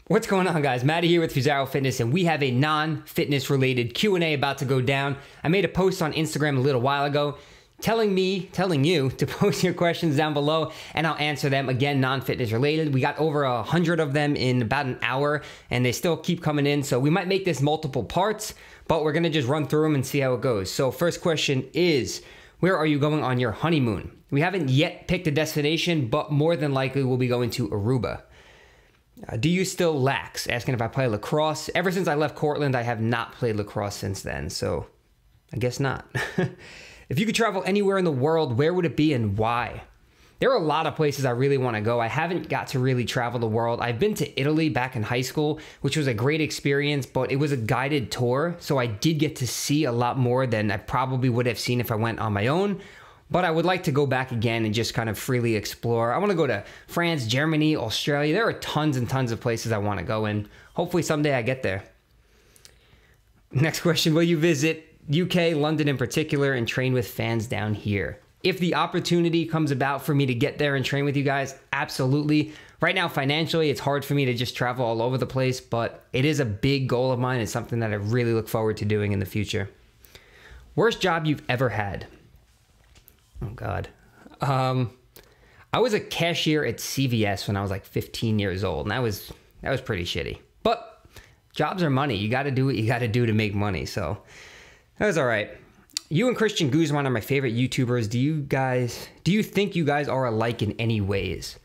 What's going on, guys? Matty here with Fusaro Fitness, and we have a non-fitness related Q&A about to go down. I made a post on Instagram a little while ago telling you to post your questions down below, and I'll answer them. Again, non-fitness related. We got over 100 of them in about an hour, and they still keep coming in, so we might make this multiple parts, but we're gonna just run through them and see how it goes. So first question is, where are you going on your honeymoon? We haven't yet picked a destination, but more than likely we'll be going to Aruba. Do you still lax? Asking if I play lacrosse. Ever since I left Cortland, I have not played lacrosse since then, so I guess not. If you could travel anywhere in the world, where would it be and why? There are a lot of places I really want to go. I haven't got to really travel the world. I've been to Italy back in high school, which was a great experience, but it was a guided tour, so I did get to see a lot more than I probably would have seen if I went on my own. But I would like to go back again and just kind of freely explore. I want to go to France, Germany, Australia. There are tons and tons of places I want to go, and hopefully someday I get there. Next question, will you visit UK, London in particular, and train with fans down here? If the opportunity comes about for me to get there and train with you guys, absolutely. Right now, financially, it's hard for me to just travel all over the place, but it is a big goal of mine. It's something that I really look forward to doing in the future. Worst job you've ever had? Oh God. I was a cashier at CVS when I was like 15 years old, and that was pretty shitty. But jobs are money. You got to do what you got to do to make money. So that was all right. You and Christian Guzman are my favorite YouTubers. Do you think you guys are alike in any ways?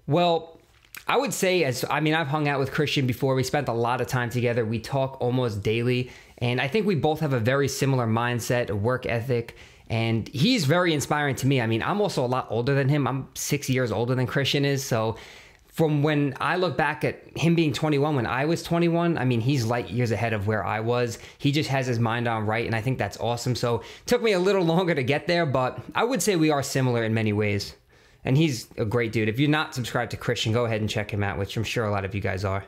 Well, I would say I've hung out with Christian before. We spent a lot of time together. We talk almost daily, and I think we both have a very similar mindset, a work ethic. And he's very inspiring to me. I mean, I'm also a lot older than him. I'm 6 years older than Christian is. So from when I look back at him being 21, when I was 21, I mean, he's light years ahead of where I was. He just has his mind on right, and I think that's awesome. So it took me a little longer to get there, but I would say we are similar in many ways. And he's a great dude. If you're not subscribed to Christian, go ahead and check him out, which I'm sure a lot of you guys are.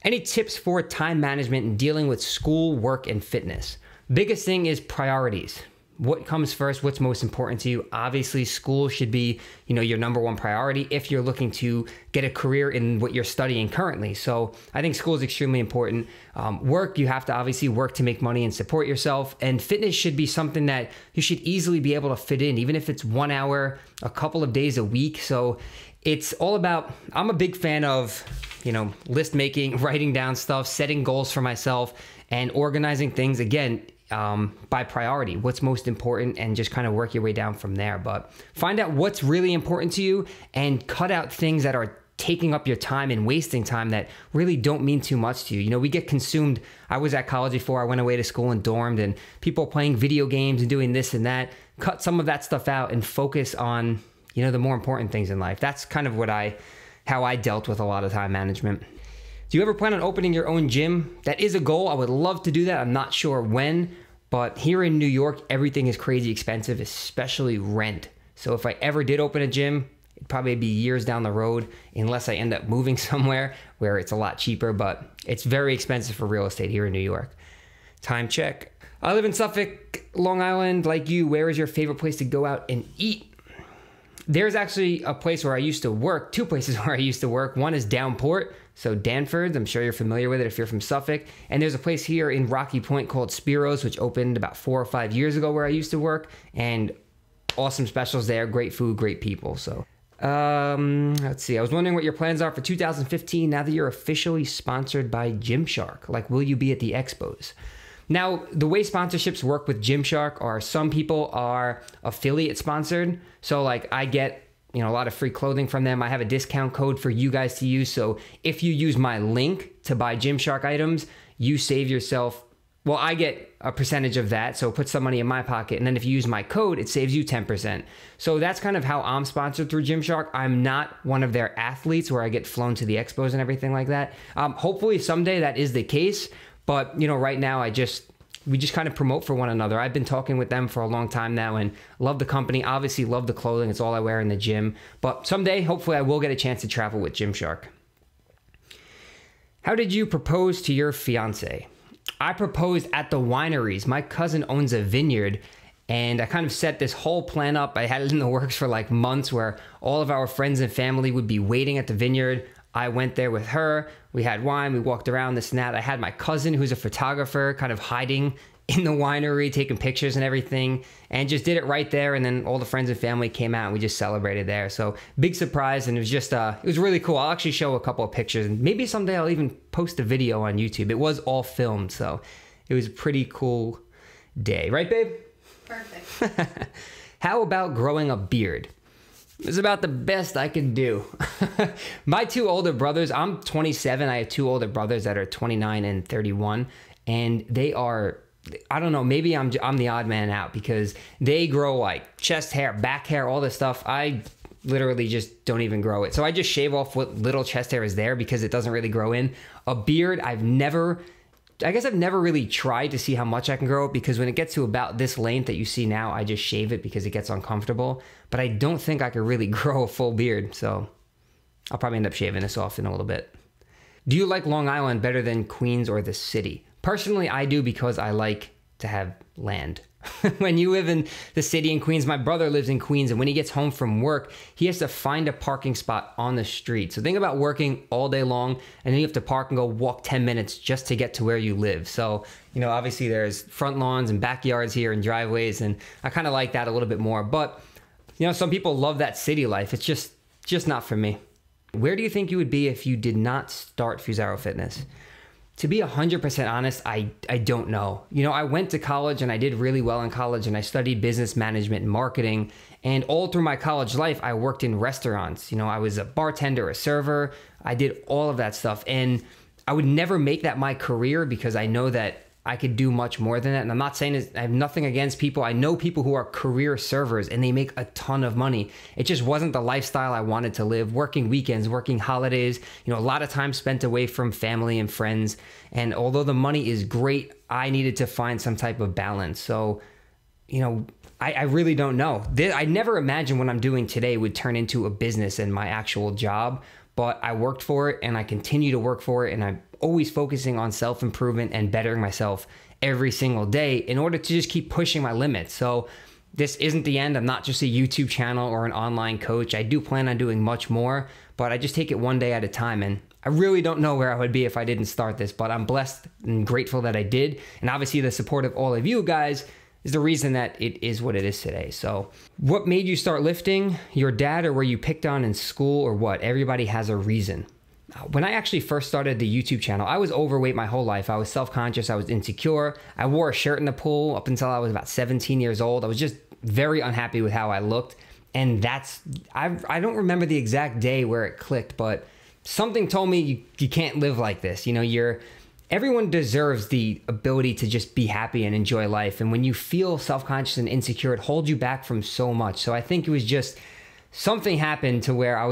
Any tips for time management and dealing with school, work, and fitness? Biggest thing is priorities. What comes first? What's most important to you? Obviously, school should be, your number one priority if you're looking to get a career in what you're studying currently. So I think school is extremely important. Work, you have to obviously work to make money and support yourself. And fitness should be something that you should easily be able to fit in, even if it's 1 hour, a couple of days a week. So it's all about, I'm a big fan of, list making, writing down stuff, setting goals for myself, and organizing things, again, by priority, what's most important, and just kind of work your way down from there. But find out what's really important to you and cut out things that are taking up your time and wasting time that really don't mean too much to you. We get consumed. I was at college before I went away to school and dormed, and people playing video games and doing this and that. Cut some of that stuff out and focus on, the more important things in life. That's kind of how I dealt with a lot of time management. Do you ever plan on opening your own gym? That is a goal. I would love to do that. I'm not sure when, but here in New York, everything is crazy expensive, especially rent. So if I ever did open a gym, it'd probably be years down the road, unless I end up moving somewhere where it's a lot cheaper, but it's very expensive for real estate here in New York. Time check. I live in Suffolk, Long Island. Like you, where is your favorite place to go out and eat? There's actually a place where I used to work, two places where I used to work. One is Downport, so Danford. I'm sure you're familiar with it if you're from Suffolk. And there's a place here in Rocky Point called Spiro's, which opened about 4 or 5 years ago where I used to work. And awesome specials there, great food, great people. So let's see. I was wondering what your plans are for 2015 now that you're officially sponsored by Gymshark. Like, will you be at the expos? Now, the way sponsorships work with Gymshark are some people are affiliate sponsored. So like I get, a lot of free clothing from them. I have a discount code for you guys to use. So if you use my link to buy Gymshark items, you save yourself, well, I get a percentage of that. So put some money in my pocket. And then if you use my code, it saves you 10%. So that's kind of how I'm sponsored through Gymshark. I'm not one of their athletes where I get flown to the expos and everything like that. Hopefully someday that is the case. But, right now we just kind of promote for one another. I've been talking with them for a long time now and love the company. Obviously love the clothing. It's all I wear in the gym. But someday, hopefully I will get a chance to travel with Gymshark. How did you propose to your fiance? I proposed at the wineries. My cousin owns a vineyard, and I kind of set this whole plan up. I had it in the works for like months where all of our friends and family would be waiting at the vineyard. I went there with her. We had wine. We walked around, this and that. I had my cousin, who's a photographer, kind of hiding in the winery, taking pictures and everything, and just did it right there. And then all the friends and family came out and we just celebrated there. So big surprise. And it was just, it was really cool. I'll actually show a couple of pictures and maybe someday I'll even post a video on YouTube. It was all filmed. So it was a pretty cool day. Right, babe? Perfect. How about growing a beard? It was about the best I could do. My two older brothers, I'm 27. I have two older brothers that are 29 and 31. And they are, I don't know, maybe I'm the odd man out because they grow like chest hair, back hair, all this stuff. I literally just don't even grow it. So I just shave off what little chest hair is there because it doesn't really grow in. A beard, I guess I've never really tried to see how much I can grow it because when it gets to about this length that you see now, I just shave it because it gets uncomfortable. But I don't think I could really grow a full beard. So I'll probably end up shaving this off in a little bit. Do you like Long Island better than Queens or the city? Personally, I do because I like to have land. When you live in the city in Queens, my brother lives in Queens, and when he gets home from work, he has to find a parking spot on the street. So think about working all day long, and then you have to park and go walk 10 minutes just to get to where you live. So, you know, obviously there's front lawns and backyards here and driveways, and I kind of like that a little bit more. But, you know, some people love that city life. It's just not for me. Where do you think you would be if you did not start Fusaro Fitness? To be 100% honest, I don't know. You know, I went to college and I did really well in college and I studied business management and marketing. And all through my college life, I worked in restaurants. You know, I was a bartender, a server. I did all of that stuff. And I would never make that my career because I know that I could do much more than that. And I'm not saying I have nothing against people. I know people who are career servers and they make a ton of money. It just wasn't the lifestyle I wanted to live. Working weekends, working holidays, you know, a lot of time spent away from family and friends. And although the money is great, I needed to find some type of balance. So, you know, I really don't know. I never imagined what I'm doing today would turn into a business and my actual job. But I worked for it and I continue to work for it, and I'm always focusing on self-improvement and bettering myself every single day in order to just keep pushing my limits. So this isn't the end. I'm not just a YouTube channel or an online coach. I do plan on doing much more, but I just take it one day at a time. And I really don't know where I would be if I didn't start this, but I'm blessed and grateful that I did. And obviously the support of all of you guys is the reason that it is what it is today. So what made you start lifting? Your dad, or were you picked on in school, or what? Everybody has a reason. When I actually first started the YouTube channel, I was overweight my whole life. I was self-conscious. I was insecure. I wore a shirt in the pool up until I was about 17 years old. I was just very unhappy with how I looked. And I don't remember the exact day where it clicked, but something told me you can't live like this. You know, everyone deserves the ability to just be happy and enjoy life. And when you feel self-conscious and insecure, it holds you back from so much. So I think it was just something happened to where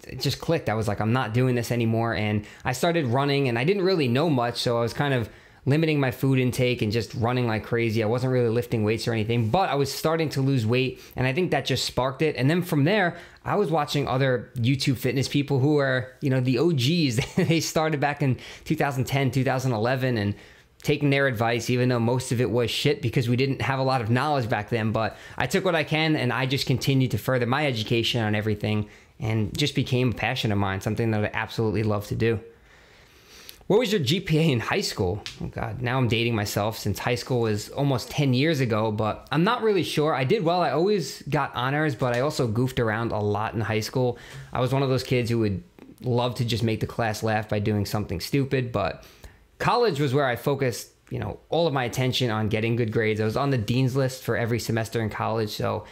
it just clicked. I was like, I'm not doing this anymore. And I started running, and I didn't really know much. So I was kind of limiting my food intake and just running like crazy. I wasn't really lifting weights or anything, but I was starting to lose weight. And I think that just sparked it. And then from there, I was watching other YouTube fitness people who are, you know, the OGs. They started back in 2010, 2011, and taking their advice, even though most of it was shit because we didn't have a lot of knowledge back then. But I took what I can, and I just continued to further my education on everything, and just became a passion of mine, something that I absolutely love to do. What was your GPA in high school? Oh God, now I'm dating myself since high school was almost 10 years ago, but I'm not really sure. I did well. I always got honors, but I also goofed around a lot in high school. I was one of those kids who would love to just make the class laugh by doing something stupid, but college was where I focused, you know, all of my attention on getting good grades. I was on the dean's list for every semester in college, so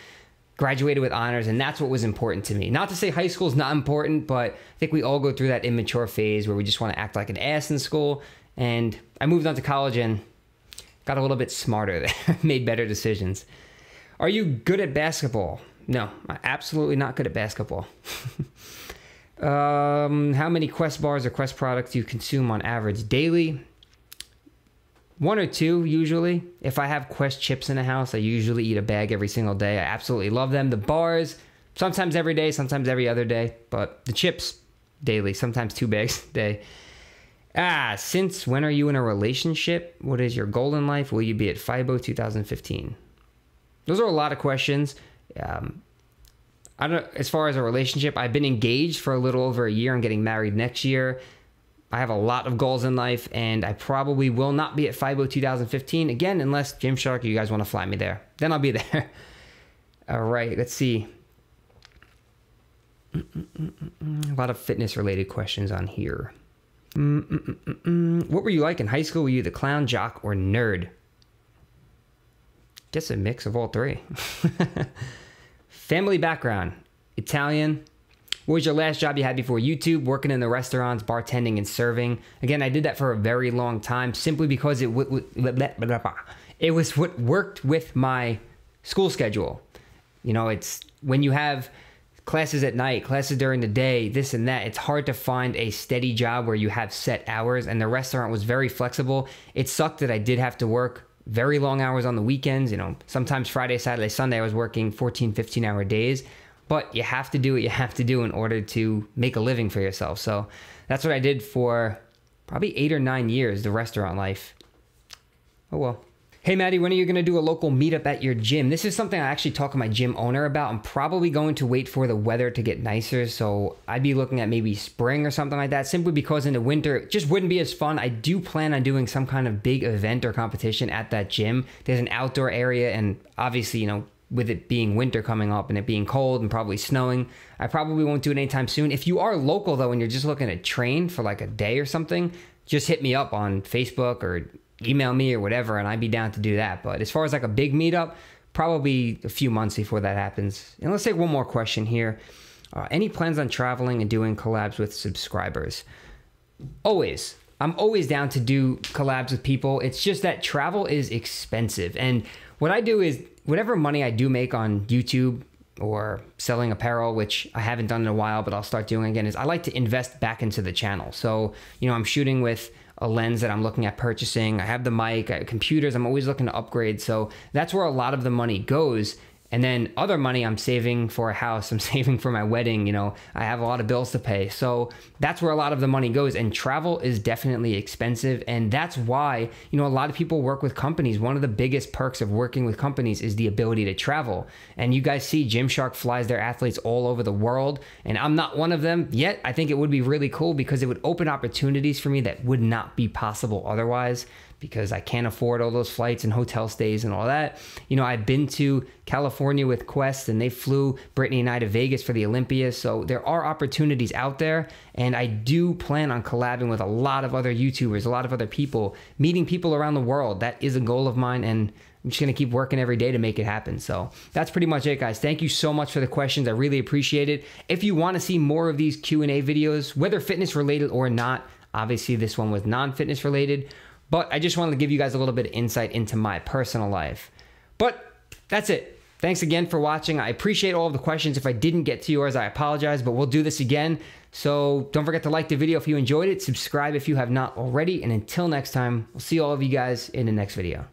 graduated with honors, and that's what was important to me. Not to say high school is not important, but I think we all go through that immature phase where we just want to act like an ass in school. And I moved on to college and got a little bit smarter there, made better decisions. Are you good at basketball? No, I'm absolutely not good at basketball. How many Quest bars or Quest products do you consume on average daily? 1 or 2 usually. If I have Quest chips in the house, I usually eat a bag every single day. I absolutely love them. The bars, sometimes every day, sometimes every other day. But the chips, daily, sometimes 2 bags a day. Since when are you in a relationship? What is your goal in life? Will you be at FIBO 2015? Those are a lot of questions. I don't, as far as a relationship, I've been engaged for a little over a year and getting married next year. I have a lot of goals in life, and I probably will not be at FIBO 2015 again, unless Gymshark, you guys want to fly me there. Then I'll be there. All right, let's see. A lot of fitness related questions on here. What were you like in high school? Were you the clown, jock, or nerd? Guess a mix of all three. Family background, Italian. What was your last job you had before YouTube? Working in the restaurants, bartending, and serving. Again, I did that for a very long time simply because it was what worked with my school schedule. You know, it's when you have classes at night, classes during the day, this and that, it's hard to find a steady job where you have set hours, and the restaurant was very flexible. It sucked that I did have to work very long hours on the weekends. You know, sometimes Friday, Saturday, Sunday, I was working 14, 15-hour days. But you have to do what you have to do in order to make a living for yourself. So that's what I did for probably 8 or 9 years, the restaurant life. Oh well. Hey Maddie, when are you going to do a local meetup at your gym? This is something I actually talked to my gym owner about. I'm probably going to wait for the weather to get nicer. So I'd be looking at maybe spring or something like that, simply because in the winter, it just wouldn't be as fun. I do plan on doing some kind of big event or competition at that gym. There's an outdoor area, and obviously, you know, with it being winter coming up and it being cold and probably snowing, I probably won't do it anytime soon. If you are local though, and you're just looking to train for like a day or something, just hit me up on Facebook or email me or whatever, and I'd be down to do that. But as far as like a big meetup, probably a few months before that happens. And let's take one more question here. Any plans on traveling and doing collabs with subscribers? Always. I'm always down to do collabs with people. It's just that travel is expensive. And what I do is, whatever money I do make on YouTube or selling apparel, which I haven't done in a while, but I'll start doing again, is I like to invest back into the channel. So, you know, I'm shooting with a lens that I'm looking at purchasing. I have the mic, I have computers, I'm always looking to upgrade. So that's where a lot of the money goes. And then other money I'm saving for a house, I'm saving for my wedding, you know, I have a lot of bills to pay. So that's where a lot of the money goes, and travel is definitely expensive. And that's why, you know, a lot of people work with companies. One of the biggest perks of working with companies is the ability to travel. And you guys see Gymshark flies their athletes all over the world, and I'm not one of them yet. I think it would be really cool because it would open opportunities for me that would not be possible otherwise, because I can't afford all those flights and hotel stays and all that. You know, I've been to California with Quest, and they flew Brittany and I to Vegas for the Olympia. So there are opportunities out there, and I do plan on collabing with a lot of other YouTubers, a lot of other people, meeting people around the world. That is a goal of mine, and I'm just gonna keep working every day to make it happen. So that's pretty much it, guys. Thank you so much for the questions. I really appreciate it. If you wanna see more of these Q&A videos, whether fitness related or not, obviously this one was non-fitness related, but I just wanted to give you guys a little bit of insight into my personal life. But that's it. Thanks again for watching. I appreciate all of the questions. If I didn't get to yours, I apologize, but we'll do this again. So don't forget to like the video if you enjoyed it, subscribe if you have not already, and until next time, we'll see all of you guys in the next video.